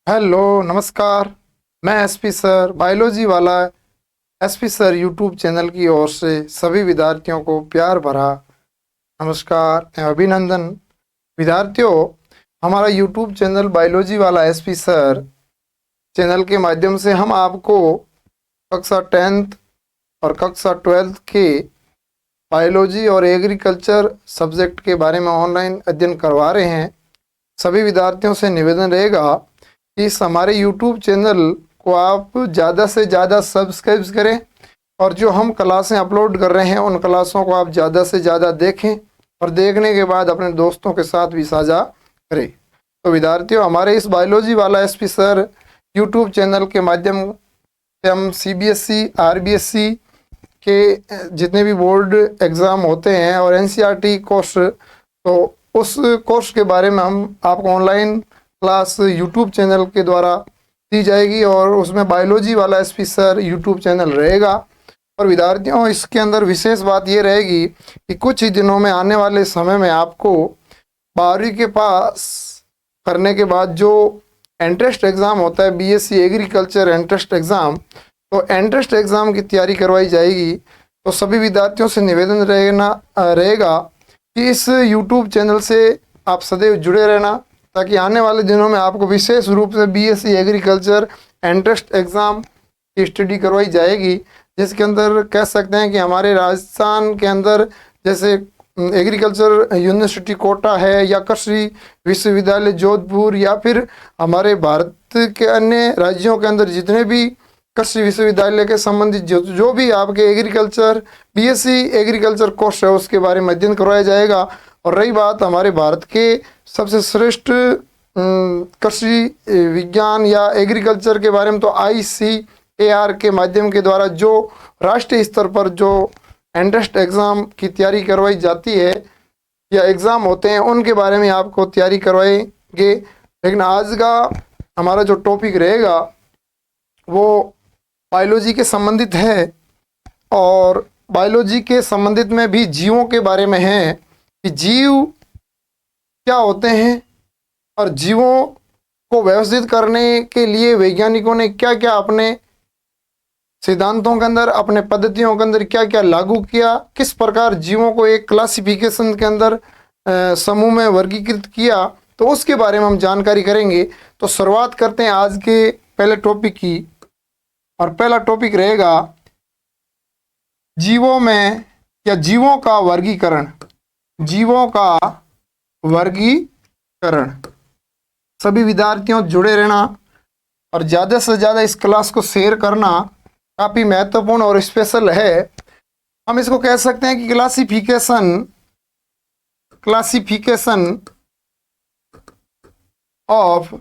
Hello नमस्कार। मैं SP sir biology वाला एसपी सर यूट्यूब चैनल की ओर से सभी विद्यार्थियों को प्यार भरा नमस्कार एवं अभिनंदन। विद्यार्थियों, हमारा यूट्यूब चैनल बायोलॉजी वाला एसपी सर चैनल के माध्यम से हम आपको कक्षा 10th और कक्षा 12th के बायोलॉजी और एग्रीकल्चर सब्जेक्ट के बारे में ऑनलाइन अध्ययन करवा रहे हैं। सभी विद्यार्थियों से निवेदन रहेगा कि इस हमारे यूट्यूब चैनल को आप ज़्यादा से ज़्यादा सब्सक्राइब करें और जो हम क्लासें अपलोड कर रहे हैं उन क्लासों को आप ज़्यादा से ज़्यादा देखें और देखने के बाद अपने दोस्तों के साथ भी साझा करें। तो विद्यार्थियों, हमारे इस बायोलॉजी वाला एसपी सर यूट्यूब चैनल के माध्यम से हम सीबीएसई आरबीएसई के जितने भी बोर्ड एग्ज़ाम होते हैं और एनसीईआरटी कोर्स, तो उस कोर्स के बारे में हम आपको ऑनलाइन क्लास यूट्यूब चैनल के द्वारा दी जाएगी और उसमें बायोलॉजी वाला एसपी सर यूट्यूब चैनल रहेगा। और विद्यार्थियों, इसके अंदर विशेष बात ये रहेगी कि कुछ ही दिनों में आने वाले समय में आपको 12वीं के पास करने के बाद जो एंट्रेंस एग्ज़ाम होता है बीएससी एग्रीकल्चर एंट्रेंस एग्ज़ाम, तो एंट्रेंस एग्ज़ाम की तैयारी करवाई जाएगी। तो सभी विद्यार्थियों से निवेदन रहेगा कि इस यूट्यूब चैनल से आप सदैव जुड़े रहना, ताकि आने वाले दिनों में आपको विशेष रूप से बीएससी एग्रीकल्चर एंट्रेंस एग्ज़ाम की स्टडी करवाई जाएगी, जिसके अंदर कह सकते हैं कि हमारे राजस्थान के अंदर जैसे एग्रीकल्चर यूनिवर्सिटी कोटा है या कृषि विश्वविद्यालय जोधपुर या फिर हमारे भारत के अन्य राज्यों के अंदर जितने भी कृषि विश्वविद्यालय के संबंधित जो भी आपके एग्रीकल्चर बीएससी एग्रीकल्चर कोर्स है उसके बारे में अध्ययन करवाया जाएगा। और रही बात हमारे भारत के सबसे श्रेष्ठ कृषि विज्ञान या एग्रीकल्चर के बारे में, तो ICAR के माध्यम के द्वारा जो राष्ट्रीय स्तर पर जो एंट्रेंस एग्ज़ाम की तैयारी करवाई जाती है या एग्ज़ाम होते हैं उनके बारे में आपको तैयारी करवाएंगे। लेकिन आज का हमारा जो टॉपिक रहेगा वो बायोलॉजी के संबंधित है और बायोलॉजी के संबंधित में भी जीवों के बारे में है कि जीव क्या होते हैं और जीवों को व्यवस्थित करने के लिए वैज्ञानिकों ने क्या क्या अपने सिद्धांतों के अंदर अपने पद्धतियों के अंदर क्या क्या लागू किया, किस प्रकार जीवों को एक क्लासिफिकेशन के अंदर समूह में वर्गीकृत किया, तो उसके बारे में हम जानकारी करेंगे। तो शुरुआत करते हैं आज के पहले टॉपिक की और पहला टॉपिक रहेगा जीवों में या जीवों का वर्गीकरण। जीवों का वर्गीकरण। सभी विद्यार्थियों जुड़े रहना और ज़्यादा से ज़्यादा इस क्लास को शेयर करना काफ़ी महत्वपूर्ण और स्पेशल है। हम इसको कह सकते हैं कि क्लासिफिकेशन ऑफ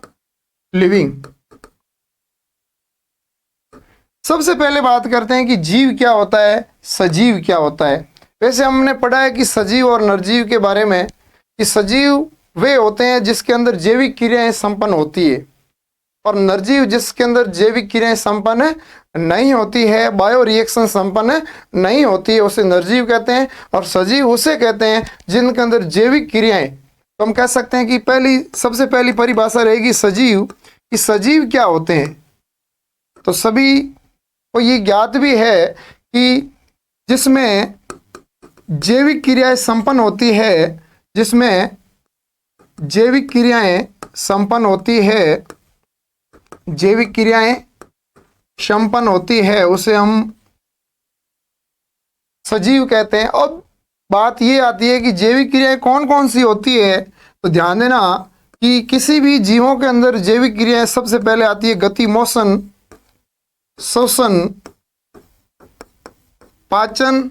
लिविंग। सबसे पहले बात करते हैं कि जीव क्या होता है, सजीव क्या होता है। वैसे हमने पढ़ा है कि सजीव और निर्जीव के बारे में कि सजीव वे होते हैं जिसके अंदर जैविक क्रियाएं संपन्न होती है और निर्जीव जिसके अंदर जैविक क्रियाएं संपन्न नहीं होती है, बायो रिएक्शन संपन्न नहीं होती है, उसे निर्जीव कहते हैं। और सजीव उसे कहते हैं जिनके अंदर जैविक क्रियाएं, तो हम कह सकते हैं कि सबसे पहली परिभाषा रहेगी सजीव कि सजीव क्या होते हैं। तो सभी को ये ज्ञात भी है कि जिसमें जैविक क्रियाएं संपन्न होती है, जिसमें जैविक क्रियाएं संपन्न होती है, जैविक क्रियाएं संपन्न होती है, उसे हम सजीव कहते हैं। अब बात ये आती है कि जैविक क्रियाएं कौन कौन सी होती है, तो ध्यान देना कि किसी भी जीवों के अंदर जैविक क्रियाएं सबसे पहले आती है गति, मोशन, श्वसन, पाचन,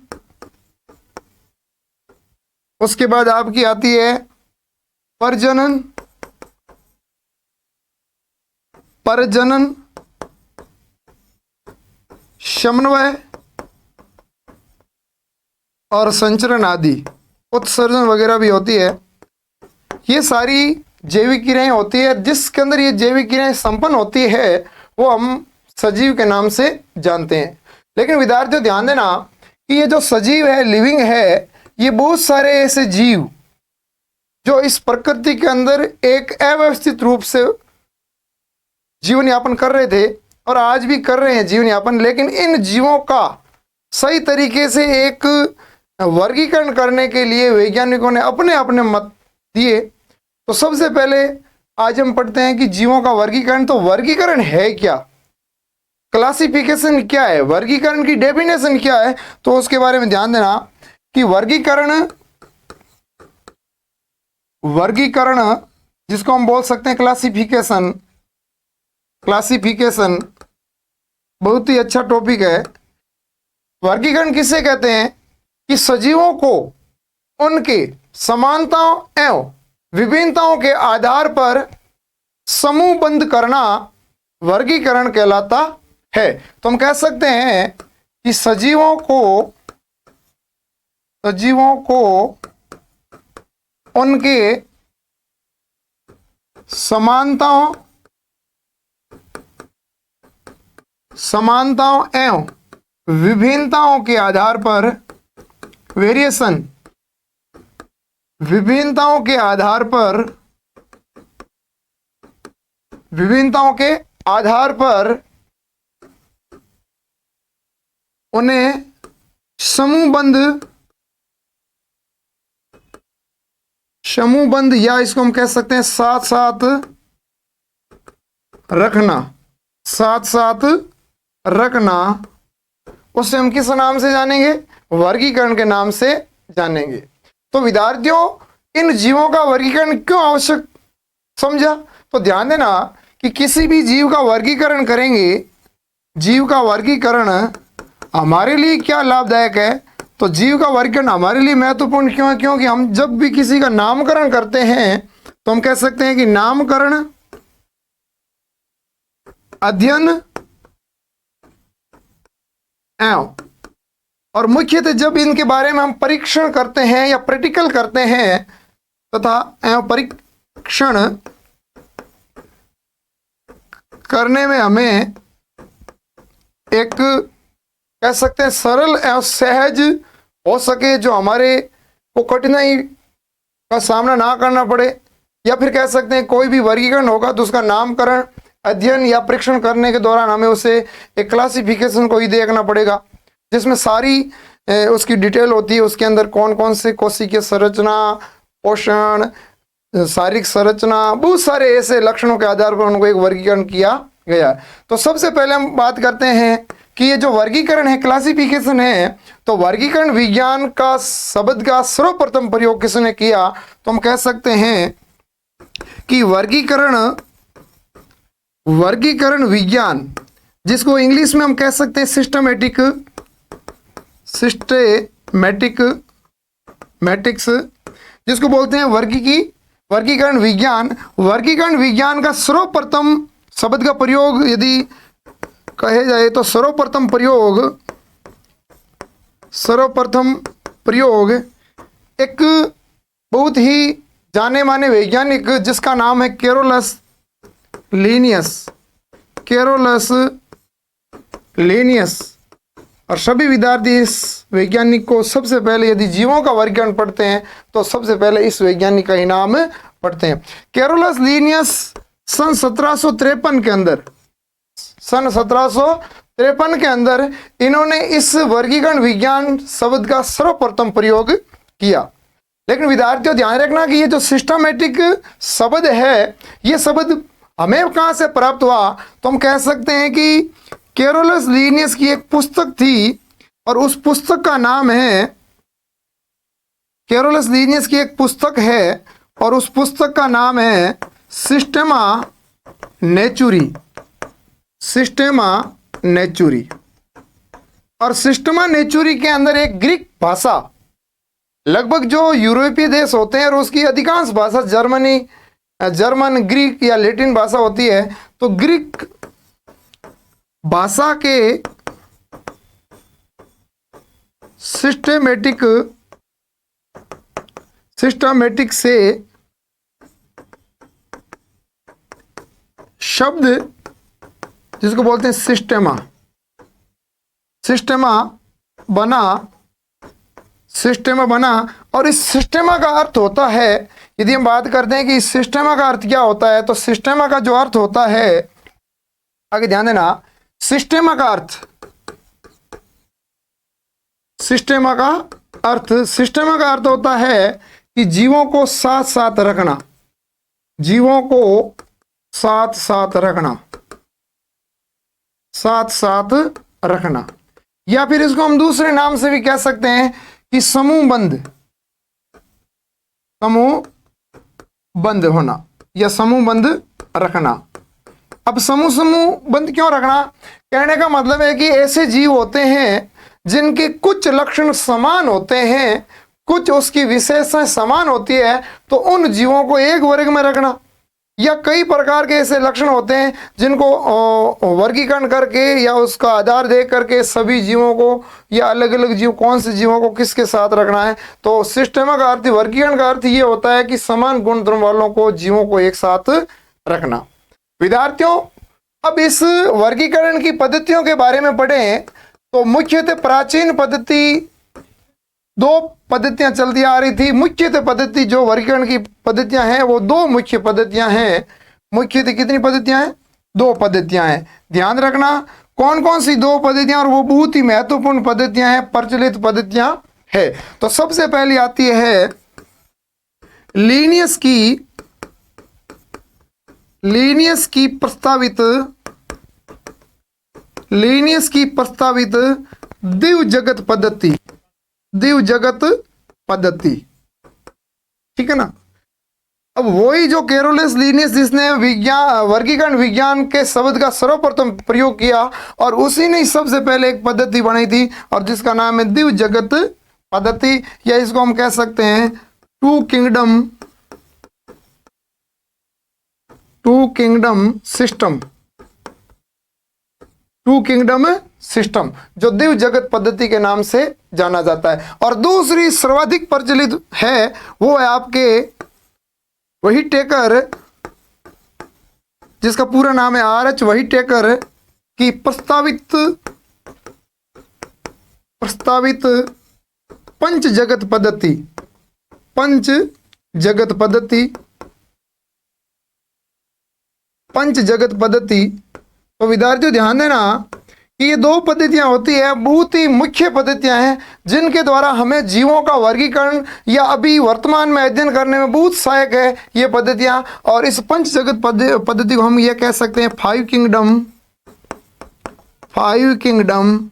उसके बाद आपकी आती है प्रजनन, समन्वय और संचरण आदि, उत्सर्जन वगैरह भी होती है। ये सारी जैविक क्रियाएं होती है। जिसके अंदर ये जैविक क्रियाएं संपन्न होती है वो हम सजीव के नाम से जानते हैं। लेकिन विद्यार्थियों ध्यान देना कि ये जो सजीव है, लिविंग है, ये बहुत सारे ऐसे जीव जो इस प्रकृति के अंदर एक अव्यवस्थित रूप से जीवन यापन कर रहे थे और आज भी कर रहे हैं जीवन यापन, लेकिन इन जीवों का सही तरीके से एक वर्गीकरण करने के लिए वैज्ञानिकों ने अपने अपने मत दिए। तो सबसे पहले आज हम पढ़ते हैं कि जीवों का वर्गीकरण। तो वर्गीकरण है क्या, क्लासिफिकेशन क्या है, वर्गीकरण की डेफिनेशन क्या है, तो उसके बारे में ध्यान देना कि वर्गीकरण जिसको हम बोल सकते हैं क्लासिफिकेशन बहुत ही अच्छा टॉपिक है। वर्गीकरण किसे कहते हैं कि सजीवों को उनके समानताओं एवं विभिन्नताओं के आधार पर समूहबद्ध करना वर्गीकरण कहलाता है। तो हम कह सकते हैं कि सजीवों को उनके समानताओं एवं विभिन्नताओं के आधार पर विभिन्नताओं के आधार पर उन्हें समूहबद्ध या इसको हम कह सकते हैं साथ साथ रखना, उसे हम किस नाम से जानेंगे, वर्गीकरण के नाम से जानेंगे। तो विद्यार्थियों, इन जीवों का वर्गीकरण क्यों आवश्यक समझा, तो ध्यान देना कि किसी भी जीव का वर्गीकरण करेंगे, जीव का वर्गीकरण हमारे लिए क्या लाभदायक है। तो जीव का वर्गीकरण हमारे लिए महत्वपूर्ण क्यों है, क्योंकि हम जब भी किसी का नामकरण करते हैं तो हम कह सकते हैं कि नामकरण, अध्ययन एवं और मुख्यतः जब इनके बारे में हम परीक्षण करते हैं या प्रैक्टिकल करते हैं तथा एवं परीक्षण करने में हमें एक कह सकते हैं सरल एवं सहज हो सके, जो हमारे को कठिनाई का सामना ना करना पड़े, या फिर कह सकते हैं कोई भी वर्गीकरण होगा तो उसका नामकरण, अध्ययन या परीक्षण करने के दौरान हमें उसे एक क्लासिफिकेशन को ही देखना पड़ेगा जिसमें सारी उसकी डिटेल होती है, उसके अंदर कौन कौन से कोशिकीय संरचना, पोषण, शारीरिक संरचना, बहुत सारे ऐसे लक्षणों के आधार पर उनको एक वर्गीकरण किया गया। तो सबसे पहले हम बात करते हैं कि ये जो वर्गीकरण है, क्लासिफिकेशन है, तो वर्गीकरण विज्ञान का शब्द का सर्वप्रथम प्रयोग किसने किया, तो हम कह सकते हैं कि वर्गीकरण विज्ञान, जिसको इंग्लिश में हम कह सकते हैं सिस्टेमैटिक्स, जिसको बोलते हैं वर्गीकरण विज्ञान का सर्वप्रथम शब्द का प्रयोग यदि कहे जाए तो सर्वप्रथम प्रयोग एक बहुत ही जाने माने वैज्ञानिक जिसका नाम है कैरोलस लीनियस, और सभी विद्यार्थी इस वैज्ञानिक को सबसे पहले यदि जीवों का वर्गीकरण पढ़ते हैं तो सबसे पहले इस वैज्ञानिक का ही नाम पढ़ते हैं। कैरोलस लीनियस सन 1753 के अंदर इन्होंने इस वर्गीकरण विज्ञान शब्द का सर्वप्रथम प्रयोग किया। लेकिन विद्यार्थियों ध्यान रखना कि ये जो सिस्टमैटिक शब्द है, ये शब्द हमें कहाँ से प्राप्त हुआ, तो हम कह सकते हैं कि कैरोलस लीनियस की एक पुस्तक थी और उस पुस्तक का नाम है, कैरोलस लीनियस की एक पुस्तक है और उस पुस्तक का नाम है सिस्टेमा नेचुरी। और सिस्टेमा नेचुरी के अंदर एक ग्रीक भाषा, लगभग जो यूरोपीय देश होते हैं और उसकी अधिकांश भाषा जर्मन, ग्रीक या लैटिन भाषा होती है, तो ग्रीक भाषा के सिस्टमैटिक से शब्द जिसको बोलते हैं सिस्टेमा बना। और इस सिस्टेमा का अर्थ होता है, यदि हम बात करते हैं कि इस सिस्टेमा का अर्थ क्या होता है, तो सिस्टेमा का जो अर्थ होता है आगे ध्यान देना, सिस्टेमा का अर्थ, सिस्टेमा का अर्थ, सिस्टेमा का अर्थ होता है कि जीवों को साथ साथ रखना, जीवों को साथ साथ रखना, साथ साथ रखना, या फिर इसको हम दूसरे नाम से भी कह सकते हैं कि समूहबंध, समूह बंद होना या समूह बंद रखना। अब समूह बंद क्यों रखना? कहने का मतलब है कि ऐसे जीव होते हैं जिनके कुछ लक्षण समान होते हैं, कुछ उसकी विशेषताएं समान होती है, तो उन जीवों को एक वर्ग में रखना। या कई प्रकार के ऐसे लक्षण होते हैं जिनको वर्गीकरण करके या उसका आधार देख करके सभी जीवों को या अलग अलग जीव कौन से जीवों को किसके साथ रखना है। तो सिस्टम का अर्थ, वर्गीकरण का अर्थ ये होता है कि समान गुण धर्म वालों को, जीवों को एक साथ रखना। विद्यार्थियों, अब इस वर्गीकरण की पद्धतियों के बारे में पढ़ें तो मुख्यतः प्राचीन पद्धति, दो पद्धतियां चलती आ रही थी। मुख्यतः पद्धति जो वर्गीकरण की पद्धतियां हैं वो दो मुख्य पद्धतियां हैं। मुख्यतः कितनी पद्धतियां हैं? दो पद्धतियां हैं। ध्यान रखना कौन कौन सी दो पद्धतियां, और वो बहुत ही महत्वपूर्ण पद्धतियां हैं, प्रचलित पद्धतियां है। तो सबसे पहली आती है लीनियस की प्रस्तावित दिव्य जगत पद्धति, दिव्य जगत पद्धति, ठीक है ना। अब वही जो कैरोलस लीनियस जिसने वर्गीकरण विज्ञान के शब्द का सर्वप्रथम प्रयोग किया, और उसी ने सबसे पहले एक पद्धति बनाई थी और जिसका नाम है दिव्य जगत पद्धति, या इसको हम कह सकते हैं two kingdom system, two kingdom system, जो दिव्य जगत पद्धति के नाम से जाना जाता है। और दूसरी सर्वाधिक प्रचलित है वो है आपके वही टेकर, जिसका पूरा नाम है आर.एच. वही टेकर की प्रस्तावित पंच जगत पद्धति, पंच जगत पद्धति। तो विद्यार्थियों ध्यान देना कि ये दो पद्धतियां होती है, बहुत ही मुख्य पद्धतियां हैं जिनके द्वारा हमें जीवों का वर्गीकरण या अभी वर्तमान में अध्ययन करने में बहुत सहायक है ये पद्धतियां। और इस पंच जगत पद्धति को हम ये कह सकते हैं फाइव किंगडम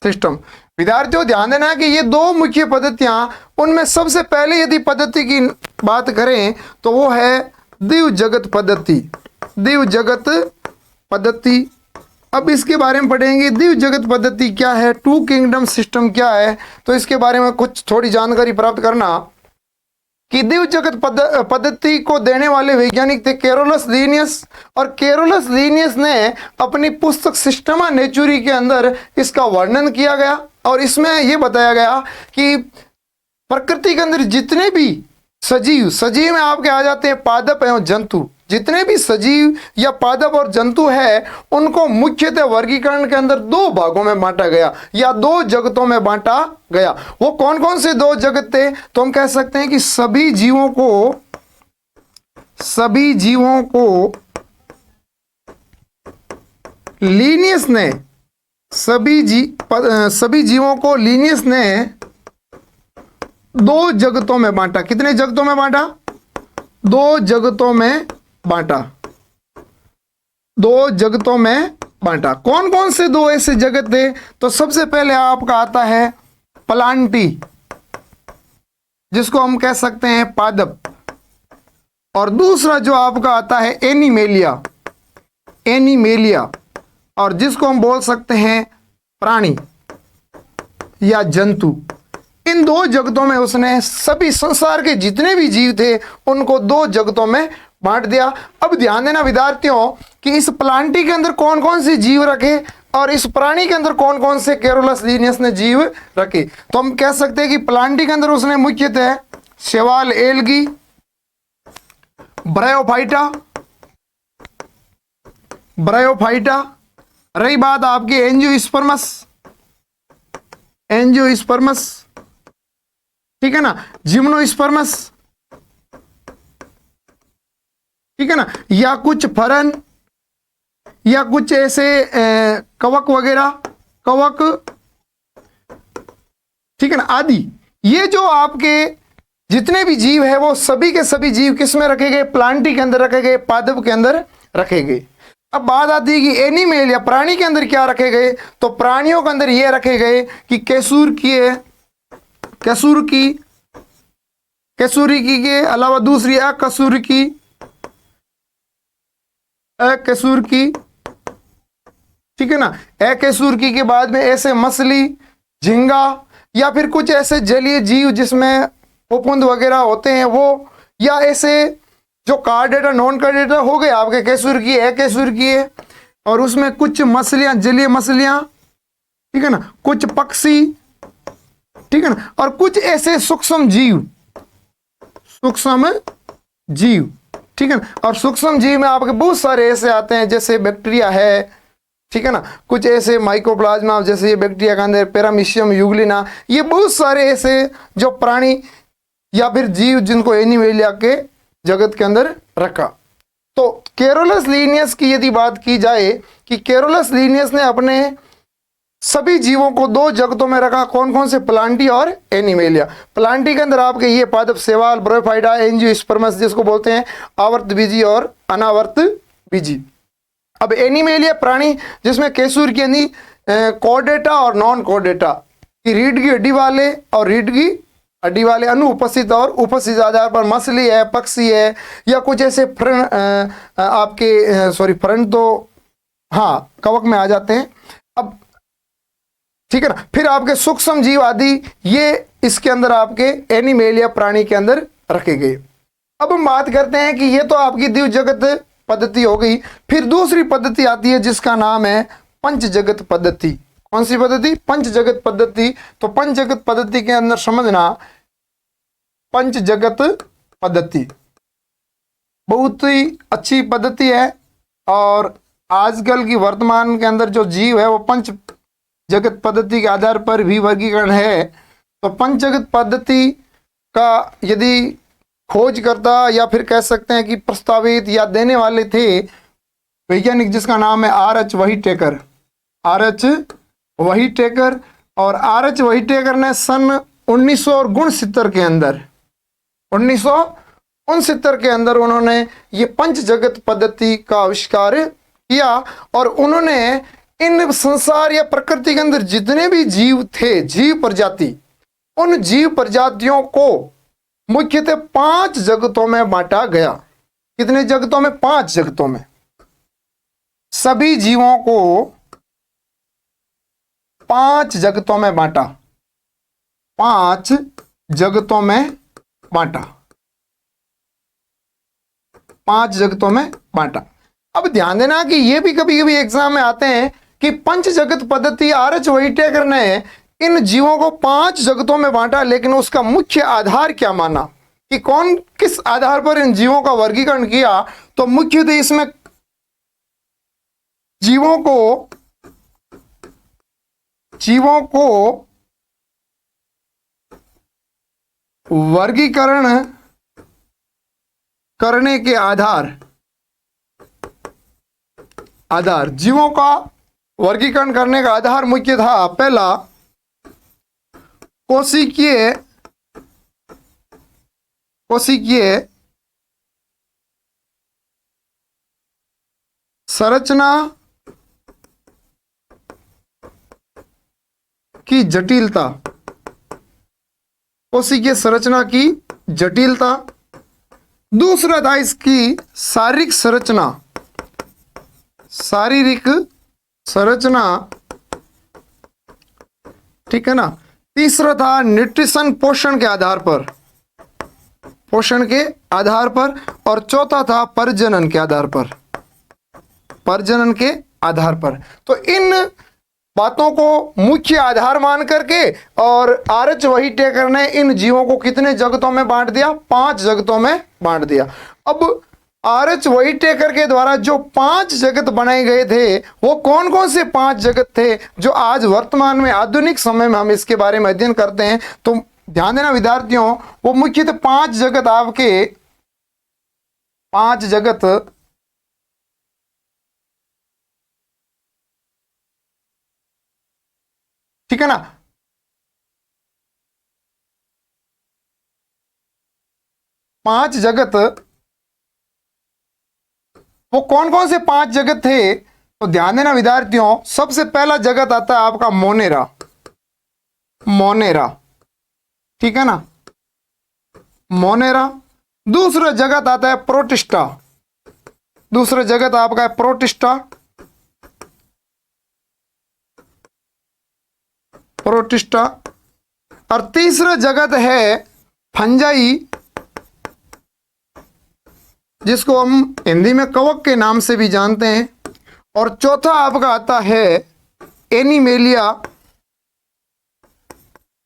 सिस्टम। विद्यार्थियों ध्यान देना कि ये दो मुख्य पद्धतियां, उनमें सबसे पहले यदि पद्धति की बात करें तो वो है दिव्य जगत पद्धति। अब इसके बारे में पढ़ेंगे दिव्य जगत पद्धति क्या है, टू किंगडम सिस्टम क्या है। तो इसके बारे में कुछ थोड़ी जानकारी प्राप्त करना कि दिव्य जगत पद्धति को देने वाले वैज्ञानिक थे कैरोलस लीनियस, और कैरोलस लीनियस ने अपनी पुस्तक सिस्टमा नेचुरी के अंदर इसका वर्णन किया गया, और इसमें यह बताया गया कि प्रकृति के अंदर जितने भी सजीव में आपके आ जाते हैं पादप एवं जंतु, जितने भी सजीव या पादप और जंतु है उनको मुख्यतः वर्गीकरण के अंदर दो भागों में बांटा गया या दो जगतों में बांटा गया। वो कौन कौन से दो जगत थे? तो हम कह सकते हैं कि सभी जीवों को लीनियस ने, सभी जीवों को लीनियस ने दो जगतों में बांटा। कितने जगतों में बांटा? दो जगतों में बांटा। कौन कौन से दो ऐसे जगत थे? तो सबसे पहले आपका आता है प्लांटी, जिसको हम कह सकते हैं पादप, और दूसरा जो आपका आता है एनिमेलिया, और जिसको हम बोल सकते हैं प्राणी या जंतु। इन दो जगतों में उसने सभी संसार के जितने भी जीव थे उनको दो जगतों में बांट दिया। अब ध्यान देना विद्यार्थियों कि इस प्लांटी के अंदर कौन कौन से जीव रखे और इस प्राणी के अंदर कौन कौन से कैरोलस लीनियस ने जीव रखे। तो हम कह सकते हैं कि प्लांटी के अंदर उसने मुख्यतः शैवाल एल्गी, ब्रायोफाइटा, रही बात आपकी एंजियोस्पर्मस, ठीक है ना, जिम्नोस्पर्मस, ठीक है ना, या कुछ फरन या कुछ ऐसे कवक वगैरह, कवक, ठीक है ना, आदि। ये जो आपके जितने भी जीव है वो सभी के सभी जीव किस में रखे गए? प्लांटी के अंदर रखे गए, पादप के अंदर रखे गए। अब बात आती है कि एनिमल या प्राणी के अंदर क्या रखे गए, तो प्राणियों के अंदर ये रखे गए कि केसूरी की के अलावा दूसरी अकसूर की, ठीक है ना, अकसूर की के बाद में ऐसे मछली, झींगा, या फिर कुछ ऐसे जलीय जीव जिसमें फफूंद वगैरह होते हैं वो, या ऐसे जो कार्डेटा नॉन कार्डेटा हो गए आपके अकसूर की है, और उसमें कुछ मछलियां, जलीय मछलियां, ठीक है ना, कुछ पक्षी, ठीक है ना, और कुछ ऐसे सूक्ष्म जीव, ठीक है ना। और सूक्ष्म जीव में आपके बहुत सारे ऐसे आते हैं जैसे बैक्टीरिया है, ठीक है ना, कुछ ऐसे माइकोप्लाज्मा जैसे ये बैक्टीरिया के अंदर पैरामीशियम यूग्लिना, ये बहुत सारे ऐसे जो प्राणी या फिर जीव जिनको एनिमेलिया के जगत के अंदर रखा। तो कैरोलस लीनियस की यदि बात की जाए कि कैरोलस लीनियस ने अपने सभी जीवों को दो जगतों में रखा, कौन कौन से? प्लांटी और एनिमेलिया। प्लांटी के अंदर आपके ये पादप, शैवाल, ब्रोफाइडा, एंजियोस्पर्मस जिसको बोलते हैं, आवर्त बीजी और अनावर्त बीजी। अब एनिमेलिया प्राणी जिसमें केसूर की यानी कॉर्डेटा और नॉन कॉर्डेटा की रीढ़ की हड्डी वाले और रीढ़ की हड्डी वाले अनुपस्थित और उपस्थित आधार पर मछली है, पक्षी है, या कुछ ऐसे फ्रंट तो हाँ कवक में आ जाते हैं। अब ठीक है ना, फिर आपके सूक्ष्म जीव आदि ये इसके अंदर आपके एनिमेलिया प्राणी के अंदर रखे गए। अब हम बात करते हैं कि ये तो आपकी द्विज जगत पद्धति हो गई। फिर दूसरी पद्धति आती है जिसका नाम है पंच जगत पद्धति। कौन सी पद्धति? पंच जगत पद्धति। तो पंच जगत पद्धति के अंदर समझना, पंच जगत पद्धति बहुत ही अच्छी पद्धति है, और आजकल की वर्तमान के अंदर जो जीव है वो पंच जगत पद्धति के आधार पर भी वर्गीकरण है। तो पंच जगत पद्धति का यदि खोजकर्ता या फिर कह सकते हैं कि प्रस्तावित या देने वाले थे वैज्ञानिक जिसका नाम है आर.एच. व्हाइटेकर। आर.एच. व्हाइटेकर, और आर.एच. व्हाइटेकर ने सन 1969 के अंदर 1969 के अंदर उन्होंने ये पंच जगत पद्धति का आविष्कार किया, और उन्होंने इन संसार या प्रकृति के अंदर जितने भी जीव थे, जीव प्रजाति, उन जीव प्रजातियों को मुख्यतः 5 जगतों में बांटा गया। कितने जगतों में? 5 जगतों में। सभी जीवों को 5 जगतों में बांटा, 5 जगतों में बांटा, 5 जगतों में बांटा। अब ध्यान देना कि ये भी कभी कभी एग्जाम में आते हैं कि पंच जगत पद्धति आर.एच. व्हाइटेकर ने इन जीवों को 5 जगतों में बांटा, लेकिन उसका मुख्य आधार क्या माना कि कौन किस आधार पर इन जीवों का वर्गीकरण किया? तो मुख्यतः इसमें जीवों को वर्गीकरण करने के आधार जीवों का वर्गीकरण करने का आधार मुख्य था, पहला कोशिकीय संरचना की जटिलता, कोशिकीय संरचना की जटिलता। दूसरा था इसकी शारीरिक संरचना, ठीक है ना। तीसरा था न्यूट्रिशन, पोषण के आधार पर, और चौथा था प्रजनन के आधार पर। तो इन बातों को मुख्य आधार मान करके और आर.एच. व्हाइटेकर ने इन जीवों को कितने जगतों में बांट दिया? 5 जगतों में बांट दिया। अब आर.एच. व्हाइटेकर के द्वारा जो 5 जगत बनाए गए थे वो कौन कौन से 5 जगत थे जो आज वर्तमान में आधुनिक समय में हम इसके बारे में अध्ययन करते हैं? तो ध्यान देना विद्यार्थियों, वो मुख्यतः 5 जगत आपके पांच जगत ठीक है ना। पांच जगत, वो कौन कौन से पांच जगत थे तो ध्यान देना विद्यार्थियों। सबसे पहला जगत आता है आपका मोनेरा, मोनेरा ठीक है ना, मोनेरा। दूसरा जगत आता है प्रोटिस्टा, दूसरा जगत आपका है प्रोटिस्टा, प्रोटिस्टा। और तीसरा जगत है फंजाई, जिसको हम हिंदी में कवक के नाम से भी जानते हैं। और चौथा आपका आता है एनिमेलिया,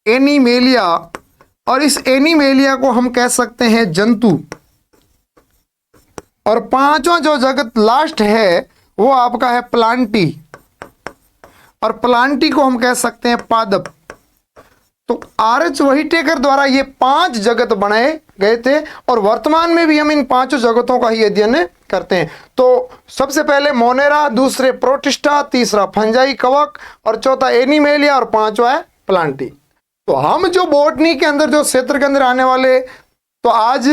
एनिमेलिया। और इस एनिमेलिया को हम कह सकते हैं जंतु। और पांचवा जो जगत लास्ट है वो आपका है प्लांटी, और प्लांटी को हम कह सकते हैं पादप। तो आर.एच. व्हिटेकर द्वारा ये पांच जगत बनाए गए थे और वर्तमान में भी हम इन पांचों जगतों का ही अध्ययन करते हैं। तो सबसे पहले मोनेरा, दूसरे प्रोटिस्टा, तीसरा फंजाई कवक, और चौथा एनिमेलिया, और पांचवा है प्लांटी। तो हम जो बॉटनी के अंदर, जो क्षेत्र के अंदर आने वाले, तो आज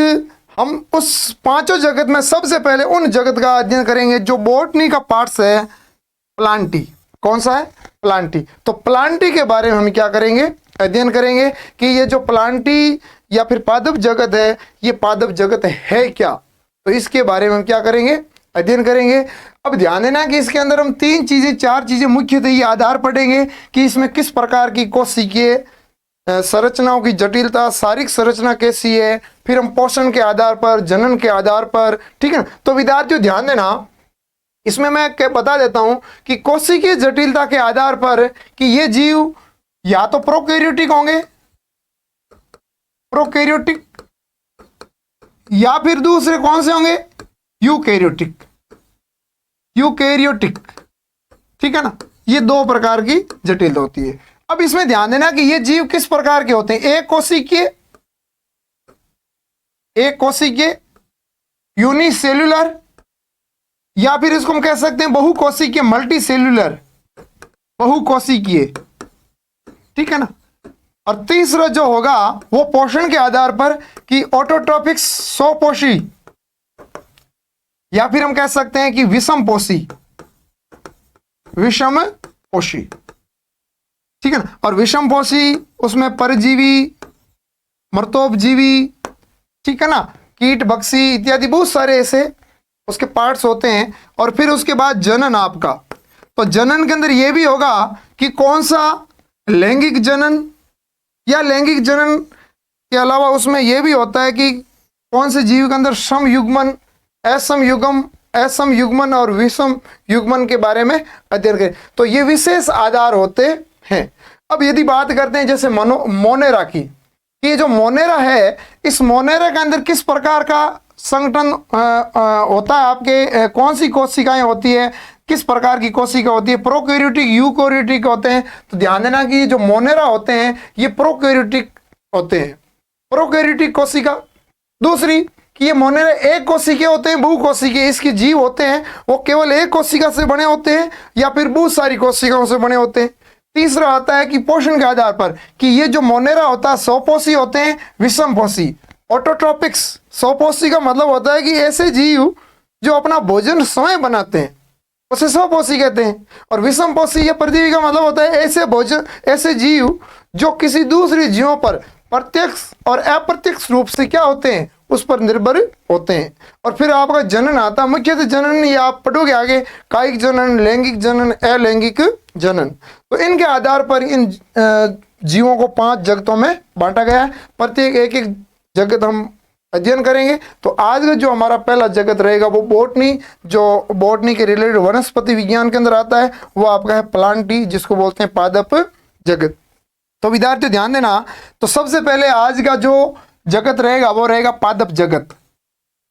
हम उस पांचों जगत में सबसे पहले उन जगत का अध्ययन करेंगे जो बॉटनी का पार्ट्स है प्लांटी। कौन सा है? प्लांटी। तो प्लांटी के बारे में हम क्या करेंगे? अध्ययन करेंगे कि ये जो प्लांटी या फिर पादप जगत है, ये पादप जगत है क्या। तो इसके बारे में हम क्या करेंगे? अध्ययन करेंगे। अब ध्यान देना कि इसके अंदर हम तीन चीजें, चार चीजें मुख्यतः ये आधार पढ़ेंगे कि इसमें किस प्रकार की कोशिकीय संरचनाओं की जटिलता, शारीरिक संरचना कैसी है, फिर हम पोषण के आधार पर, जनन के आधार पर, ठीक है। तो विद्यार्थियों ध्यान देना, इसमें मैं बता देता हूं कि कोशिकीय जटिलता के आधार पर कि ये जीव या तो प्रोकैरियोटिक होंगे, प्रोकैरियोटिक, या फिर दूसरे कौन से होंगे? यूकैरियोटिक, यूकैरियोटिक, ठीक है ना। ये दो प्रकार की जटिलता होती है। अब इसमें ध्यान देना कि ये जीव किस प्रकार के होते हैं? एक कोशिकीय, एक कोशिकीय, यूनिसेल्युलर, या फिर इसको हम कह सकते हैं बहुकोशिकीय, मल्टी सेल्युलर, बहुकोशिकीय, ठीक है ना। और तीसरा जो होगा वो पोषण के आधार पर कि ऑटोट्रोपिक, स्वपोषी, या फिर हम कह सकते हैं कि विषम पोषी, विषम पोषी, ठीक है ना। और विषम पोषी उसमें परजीवी, मर्तोपजीवी, ठीक है ना, कीट भक्षी इत्यादि बहुत सारे ऐसे उसके पार्ट्स होते हैं। और फिर उसके बाद जनन आपका, तो जनन के अंदर यह भी होगा कि कौन सा लैंगिक जनन, या लैंगिक जनन के अलावा उसमें यह भी होता है कि कौन से जीव के अंदर सम युग्मन, असम युग्म, असम युग्मन और विषम युग्मन के बारे में अध्ययन करें। तो ये विशेष आधार होते हैं। अब यदि बात करते हैं जैसे मोनेरा की, ये जो मोनेरा है, इस मोनेरा के अंदर किस प्रकार का संगठन होता है? आपके कौन सी कोशिकाएं होती है, किस प्रकार की कोशिका होती है? प्रोकैरियोटिक, यूकैरियोटिक होते हैं। तो ध्यान देना कि जो मोनेरा होते हैं ये प्रोकैरियोटिक होते हैं, प्रोकैरियोटिक कोशिका। दूसरी कि ये मोनेरा एक कोशिकीय होते हैं, बहुकोशिकीय, इसके जीव होते हैं वो केवल एक कोशिका से बने होते हैं या फिर बहुत सारी कोशिकाओं से बने होते हैं। तीसरा आता है कि पोषण के आधार पर कि ये जो मोनेरा होता है स्वपोषी होते हैं, विषम पोषी, ऑटोट्रोपिक्स। स्वपोषी का मतलब होता है कि ऐसे जीव जो अपना भोजन स्वयं बनाते हैं, उसे स्वपोषी कहते हैं। और विषम पोषी या परजीवी का मतलब होता है ऐसे भोजन, ऐसे जीव जो किसी दूसरे जीवों पर प्रत्यक्ष और अप्रत्यक्ष रूप से क्या होते हैं? उस पर निर्भर होते हैं। और फिर आपका जनन आता है, मुख्यतः जनन ये आप पढ़ोगे आगे, कायिक जनन, लैंगिक जनन, अलैंगिक जनन। तो इनके आधार पर इन जीवों को पांच जगतों में बांटा गया है। प्रत्येक एक एक जगत हम अध्ययन करेंगे। तो आज का जो हमारा पहला जगत रहेगा वो बॉटनी, जो बॉटनी के रिलेटेड वनस्पति विज्ञान के अंदर आता है, वो आपका है प्लांटी, जिसको बोलते हैं पादप जगत। तो विद्यार्थी ध्यान देना, तो सबसे पहले आज का जो जगत रहेगा वो रहेगा पादप जगत,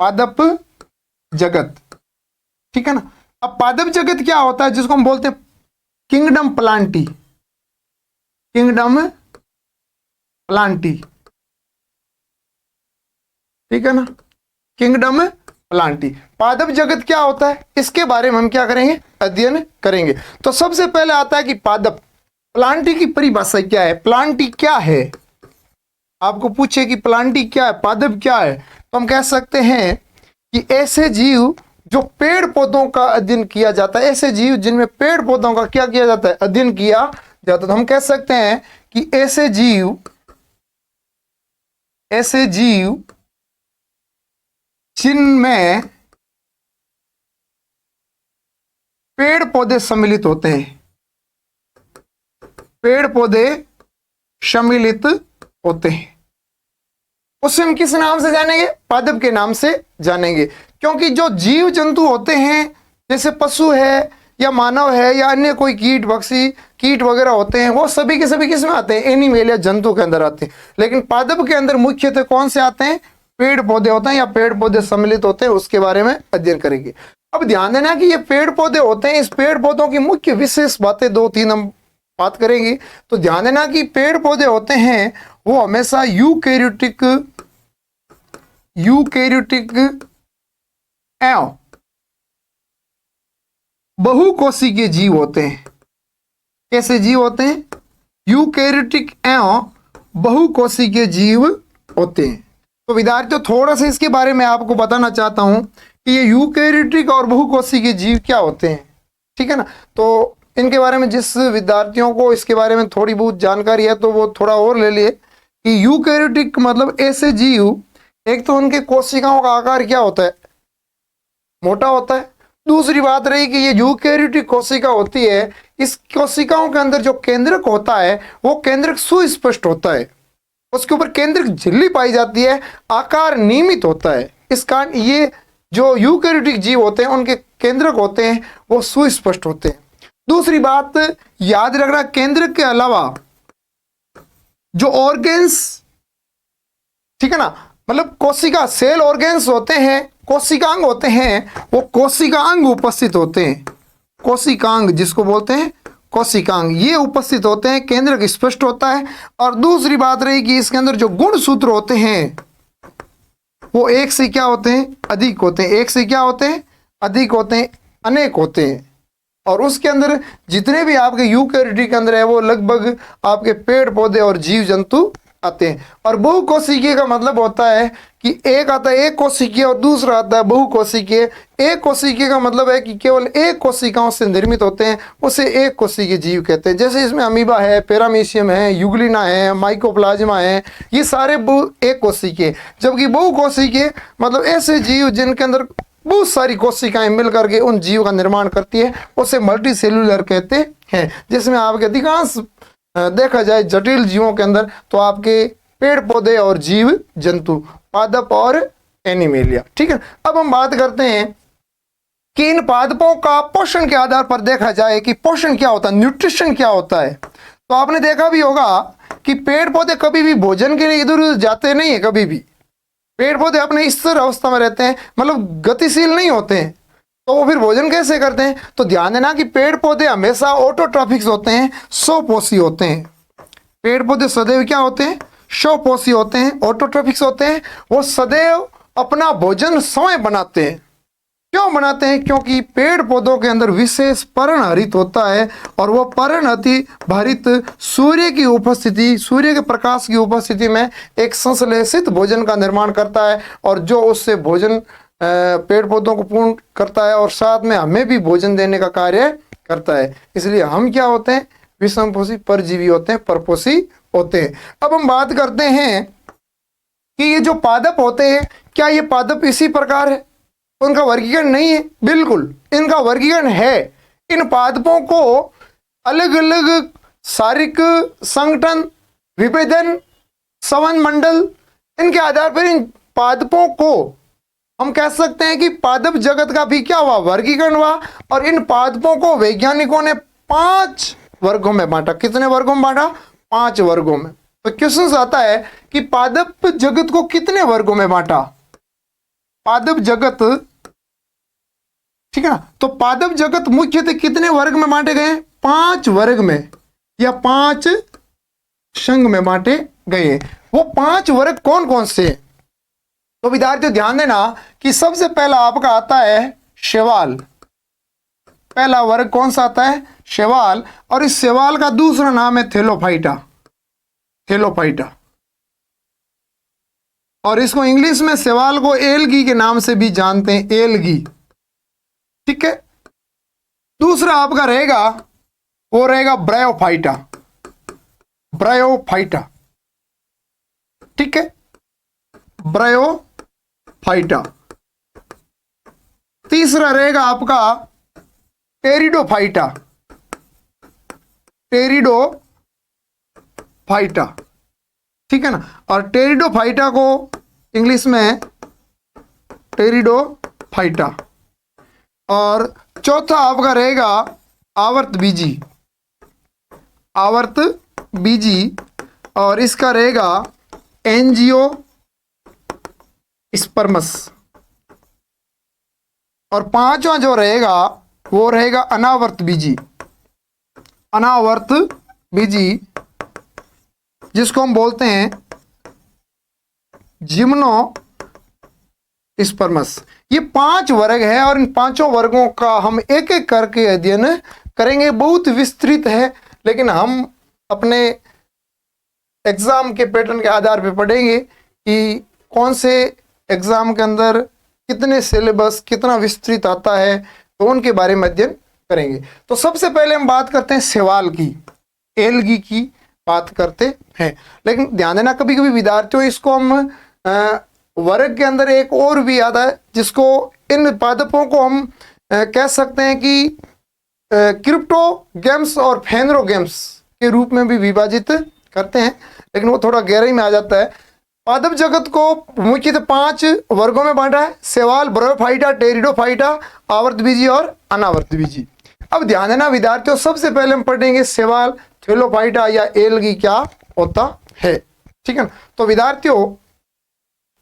पादप जगत, ठीक है ना। अब पादप जगत क्या होता है? जिसको हम बोलते हैं किंगडम प्लांटी, किंगडम प्लांटी, ठीक है ना, किंगडम प्लांटी। पादप जगत क्या होता है, इसके बारे में हम क्या करेंगे, अध्ययन करेंगे। तो सबसे पहले आता है कि पादप, प्लांटी की परिभाषा क्या है, प्लांटी क्या है। आपको पूछे कि प्लांटी क्या है, पादप क्या है, तो हम कह सकते हैं कि ऐसे जीव जो पेड़ पौधों का अध्ययन किया जाता है, ऐसे जीव जिनमें पेड़ पौधों का क्या किया जाता है, अध्ययन किया जाता है। तो हम कह सकते हैं कि ऐसे जीव जिनमें पेड़ पौधे सम्मिलित होते हैं, पेड़ पौधे सम्मिलित होते हैं, उसे हम किस नाम से जानेंगे, पादप के नाम से जानेंगे। क्योंकि जो जीव जंतु होते हैं, जैसे पशु है या मानव है या अन्य कोई कीट पक्षी कीट वगैरह होते हैं, वो सभी के सभी किस में आते हैं, एनिमल या जंतु के अंदर आते हैं। लेकिन पादप के अंदर मुख्यतः कौन से आते हैं, पेड़ पौधे होते हैं या पेड़ पौधे सम्मिलित होते हैं, उसके बारे में अध्ययन करेंगे। अब ध्यान देना कि ये पेड़ पौधे होते हैं, इस पेड़ पौधों की मुख्य विशेष बातें दो तीन हम बात करेंगे। तो ध्यान देना कि पेड़ पौधे होते हैं वो हमेशा यूकैरियोटिक एवं बहुकोशिकीय जीव होते हैं। कैसे जीव होते हैं, यूकैरियोटिक एवं बहुकोशिकीय जीव होते हैं। तो विद्यार्थियों थोड़ा सा इसके बारे में आपको बताना चाहता हूं कि ये यूकैरियोटिक और बहुकोशिकीय जीव क्या होते हैं, ठीक है ना। तो इनके बारे में जिस विद्यार्थियों को इसके बारे में थोड़ी बहुत जानकारी है तो वो थोड़ा और ले लिए कि यूकैरियोटिक मतलब ऐसे जीव, एक तो उनके कोशिकाओं का आकार क्या होता है, मोटा होता है। दूसरी बात रही कि ये यूकैरियोटिक कोशिका होती है, इस कोशिकाओं के अंदर जो केंद्रक होता है वो केंद्रक सुस्पष्ट होता है, उसके ऊपर केंद्रक झिल्ली पाई जाती है, आकार नियमित होता है। इस कारण ये जो यूकैरियोटिक जीव होते हैं उनके केंद्रक होते हैं वो सुस्पष्ट होते हैं। दूसरी बात याद रखना, केंद्रक के अलावा जो ऑर्गेन्स, ठीक है ना, मतलब कोशिका सेल ऑर्गेन्स होते हैं, कोशिकांग होते हैं, वो कोशिकांग उपस्थित होते हैं, कोशिकांग जिसको बोलते हैं कोशिकांग, ये उपस्थित होते हैं, केंद्रक स्पष्ट होता है। और दूसरी बात रही कि इसके अंदर जो गुण सूत्र होते हैं वो एक से क्या होते हैं, अधिक होते हैं, एक से क्या होते हैं, अधिक होते हैं, अनेक होते हैं। और उसके अंदर जितने भी आपके यूकैरियोटिक के अंदर है वो लगभग आपके पेड़ पौधे और जीव जंतु आते हैं। और बहुकोशिकीय का मतलब होता है कि एक आता है एक कोशिकीय और दूसरा आता है बहुकोशिकीय। एक कोशिकीय का मतलब है कि केवल एक कोशिकाओं से निर्मित होते हैं, उसे एक कोशिकीय जीव कहते हैं। जैसे इसमें अमीबा है, पैरामीशियम है, यूग्लिना है, माइकोप्लाज्मा है, ये सारे एक कोशिकीय। जबकि बहुकोशिकीय मतलब ऐसे जीव जिनके अंदर बहुत सारी कोशिकाएं मिलकर के उन जीव का निर्माण करती है, उसे मल्टी सेल्यूलर कहते हैं। जिसमें आपके अधिकांश देखा जाए जटिल जीवों के अंदर तो आपके पेड़ पौधे और जीव जंतु, पादप और एनिमेलिया, ठीक है। अब हम बात करते हैं कि इन पादपों का पोषण के आधार पर देखा जाए कि पोषण क्या होता है, न्यूट्रिशन क्या होता है। तो आपने देखा भी होगा कि पेड़ पौधे कभी भी भोजन के लिए इधर उधर जाते नहीं है, कभी भी पेड़ पौधे अपने स्थिर अवस्था में रहते हैं, मतलब गतिशील नहीं होते हैं। तो वो फिर भोजन कैसे करते हैं, तो ध्यान देना कि पेड़ पौधे हमेशा ऑटोट्रॉफिक्स होते हैं, स्वपोषी होते हैं। पेड़ पौधे सदैव क्या होते हैं, स्वपोषी होते हैं, ऑटोट्रॉफिक्स होते हैं। वो सदैव अपना भोजन स्वयं बनाते हैं। क्यों बनाते हैं, क्योंकि पेड़ पौधों के अंदर विशेष पर्णहरित होता है और वह पर्णहरित सूर्य की उपस्थिति, सूर्य के प्रकाश की उपस्थिति में एक संश्लेषित भोजन का निर्माण करता है और जो उससे भोजन पेड़ पौधों को पूर्ण करता है और साथ में हमें भी भोजन देने का कार्य करता है। इसलिए हम क्या होते हैं, विषमपोषी परजीवी होते हैं, परपोषी होते हैं। अब हम बात करते हैं कि ये जो पादप होते हैं, क्या ये पादप इसी प्रकार है, उनका वर्गीकरण नहीं है, बिल्कुल इनका वर्गीकरण है। इन पादपों को अलग अलग शारीरिक संगठन, विभेदन, संवहन मंडल, इनके आधार पर इन पादपों को हम कह सकते हैं कि पादप जगत का भी क्या हुआ, वर्गीकरण हुआ। और इन पादपों को वैज्ञानिकों ने 5 वर्गों में बांटा। कितने वर्गों में बांटा, 5 वर्गों में। तो क्वेश्चन आता है कि पादप जगत को कितने वर्गों में बांटा, पादप जगत, ठीक है ना। तो पादप जगत मुख्यतः कितने वर्ग में बांटे गए, 5 वर्ग में या 5 संघ में बांटे गए। वो 5 वर्ग कौन कौन से, तो विद्यार्थियों ध्यान देना कि सबसे पहला आपका आता है शैवाल। पहला वर्ग कौन सा आता है? शैवाल। और इस शैवाल का दूसरा नाम है थैलोफाइटा। थैलोफाइटा। और इसको इंग्लिश में शैवाल को एलगी के नाम से भी जानते हैं, एलगी। ठीक है। दूसरा आपका रहेगा, वो रहेगा ब्रायोफाइटा। ब्रायोफाइटा। ठीक है, ब्रायोफाइटा। तीसरा रहेगा आपका टेरिडोफाइटा। टेरिडोफाइटा। ठीक है ना। और टेरिडोफाइटा को इंग्लिश में टेरिडोफाइटा। और चौथा आपका रहेगा आवर्त बीजी। आवर्त बीजी। और इसका रहेगा एंजियोस्पर्मस। और पांचवा जो रहेगा वो रहेगा अनावर्त बीजी। अनावर्त बीजी, जिसको हम बोलते हैं जिम्नोस्पर्मस। ये 5 वर्ग है और इन पांचों वर्गों का हम एक एक करके अध्ययन करेंगे। बहुत विस्तृत है, लेकिन हम अपने एग्जाम के पैटर्न के आधार पर पढ़ेंगे कि कौन से एग्जाम के अंदर कितने सिलेबस, कितना विस्तृत आता है, तो उनके बारे में अध्ययन करेंगे। तो सबसे पहले हम बात करते हैं शैवाल की, एलगी की बात करते हैं। लेकिन ध्यान देना, कभी कभी विद्यार्थियों इसको हम वर्ग के अंदर एक और भी आता है, जिसको इन पादपों को हम कह सकते हैं कि क्रिप्टोगेम्स और फेनरोगेम्स के रूप में भी विभाजित करते हैं, लेकिन वो थोड़ा गहराई में आ जाता है। पादप जगत को मुख्यतः 5 वर्गों में बांटा है: शैवाल, ब्रायोफाइटा, टेरिडोफाइटा, आवर्तबीजी और अनावर्तबीजी। अब ध्यान देना विद्यार्थियों, सबसे पहले हम पढ़ेंगे शैवाल, थैलोफाइटा या एलगी क्या होता है। ठीक है ना। तो विद्यार्थियों,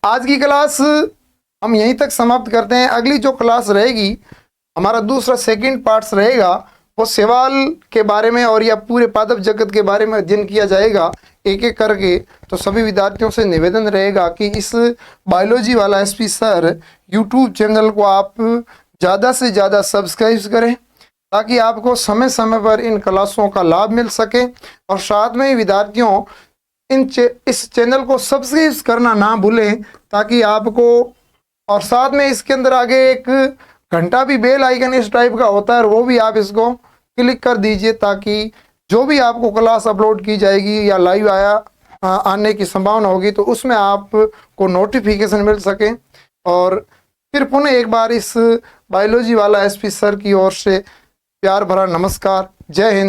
आज की क्लास हम यहीं तक समाप्त करते हैं। अगली जो क्लास रहेगी, हमारा दूसरा सेकंड पार्ट्स रहेगा, वो शैवाल के बारे में और या पूरे पादप जगत के बारे में अध्ययन किया जाएगा एक एक करके। तो सभी विद्यार्थियों से निवेदन रहेगा कि इस बायोलॉजी वाला एसपी सर यूट्यूब चैनल को आप ज़्यादा से ज़्यादा सब्सक्राइब करें, ताकि आपको समय समय पर इन क्लासों का लाभ मिल सके। और साथ में ही विद्यार्थियों, इस चैनल को सब्सक्राइब करना ना भूलें, ताकि आपको, और साथ में इसके अंदर आगे एक घंटा भी, बेल आइकन इस टाइप का होता है, वो भी आप इसको क्लिक कर दीजिए, ताकि जो भी आपको क्लास अपलोड की जाएगी या लाइव आने की संभावना होगी, तो उसमें आपको नोटिफिकेशन मिल सके। और फिर पुनः एक बार इस बायोलॉजी वाला एसपी सर की ओर से प्यार भरा नमस्कार। जय हिंद।